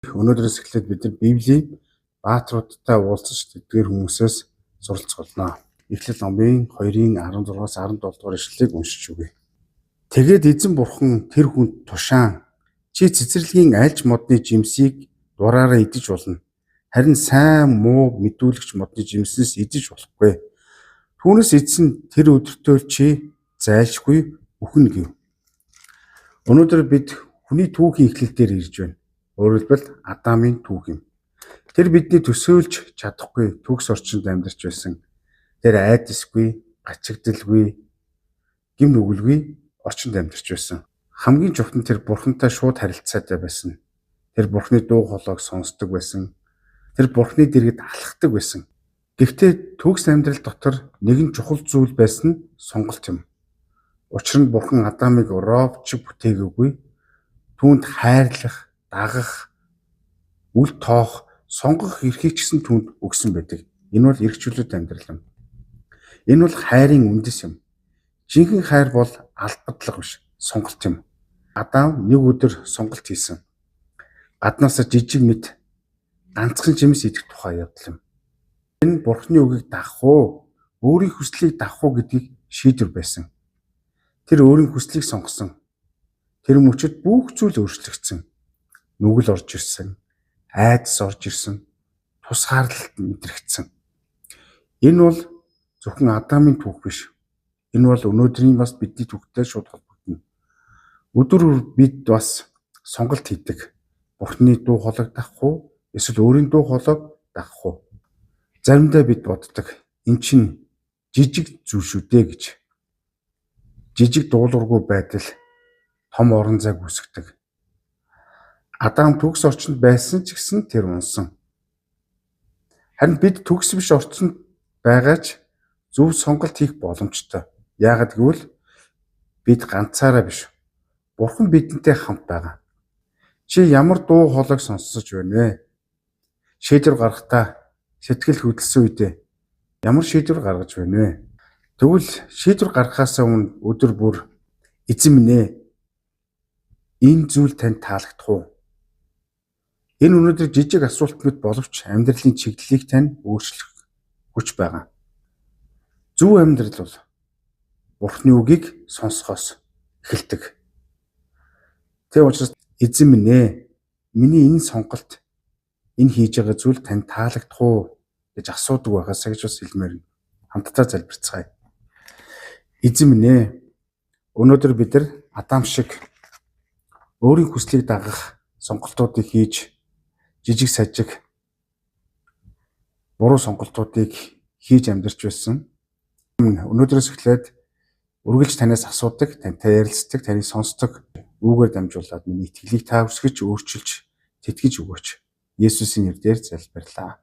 Өнөөдрөөс эхлээд бид нар Библийн баатруудтай уулзаж тэдгээр хүмүүсээс суралцголно. Эхлэл номын 2-16-аас 17 дугаар ишлэлийг уншиж үгэй. Тэгээд эзэн бурхан тэр хүнд тушаан чи цэцэрлэгийн альж модны жимсийг дураараа идэж болно. Харин сайн муу мэдүүлэгч модны жимснээс идэж болохгүй. Түүнээс эзэн тэр өдөртөө чи зайлшгүй үхэн гэв. Өнөөдөр бид хүний түүхийн эхлэл дээр ирж байна. Өөрөөр хэлбэл Адамын түүх юм. Тэр бидний төсөөлж чадахгүй төгс орчинд амьдарч байсан. Тэр айдасгүй, гачигдalгүй, гим нүгэлгүй орчинд амьдарч байсан. Хамгийн чухал нь тэр бурхантай шууд харилцаатай байсан. Тэр бурхны дуу хоолойг сонсдог байсан. Тэр бурхны дэргэд алхдаг байсан. Гэхдээ төгс амьдрал дотор нэгэн чухал зүйл байсан нь сонголт юм. Учир нь бурхан Адамыг робч бүтээгээгүй. Түүнд хайрлах, дагах, үл тоох, сонгох эрхийг ч гэсэн түүнд өгсөн байдаг. Энэ бол эрхчлөлт амьдрал юм. Энэ бол хайрын үндэс юм. Жинхэнэ хайр бол албадлага биш, сонголт юм. Адам нэг өдөр сонголт хийсэн. Гаднаасаа жижиг мэд ганцхан жимс идэх тухай явдал юм. Энэ бурхны үгийг дагах уу, өөрийн хүслийг дагах уу гэдгийг шийдвэр байсан. Тэр өөрийн хүслийг сонгосон. Тэр мөчөд бүх зүйл өөрчлөгдсөн. Нүгэл орж ирсэн, айдас орж ирсэн, тусгаарлалт мэдрэгдсэн. Энэ бол зөвхөн Адамын түүх биш. Энэ бол өнөөдрийн бас бидний түүхтэй шууд холбогдно. Өдөр бид бас сонголт хийдэг. Бурхны дуу хоолойг дагах уу, эсвэл өөрийн дуу хоолойг дагах уу? Заримдаа бид боддог. Эн чинь жижиг зүйл шүү дээ гэж. Жижиг дуулуургүй байдал том орон зайг үүсгдэг. Адам төгс орчинд байсан ч гэсэн тэр унсан. Харин бид төгс биш орчинд байгаач зөв сонголт хийх боломжтой. Яагаад гэвэл бид ганцаараа биш. Бурхан бидэнтэй хамт байгаа. Чи ямар дуу хоолойг сонсож байна вэ? Шийдвэр гаргахдаа сэтгэл хөдлсөн үедээ ямар шийдвэр гаргаж байна вэ? Тэгвэл шийдвэр гаргахаас өмнө өдөр бүр эзэн минь ээ, энэ зүйл танд таалагдах уу? Энэ өнөөдөр жижиг асуулт мэт боловч амьдралын чиглэлийг тань өөрчлөх хүч байгаа. Зөв амьдрал бол Бурхны үгийг сонсохоос эхэлдэг. Тэг учраас эзэн минь ээ, миний энэ сонголт, энэ хийж байгаа зүйл танд таалагдах уу гэж асуудаг байгаасаа гэж бас хэлмээр нь хамтдаа залбирцгаая. Эзэн минь ээ, өнөөдөр бид нар Адам шиг өөрийн хүслийг дагах сонголтуудыг хийж жижиг сажиг буруу сонголтуудыг хийж амьдарч байсан. Өнөөдрөөс эхлээд үргэлж танаас асуудаг, тантай ярилцдаг, таныг сонсдог үгээр дамжуулаад миний итгэлийг та өсгөж, өөрчилж, тэтгэж өгөөч. Есүсийн нэрээр залбирлаа.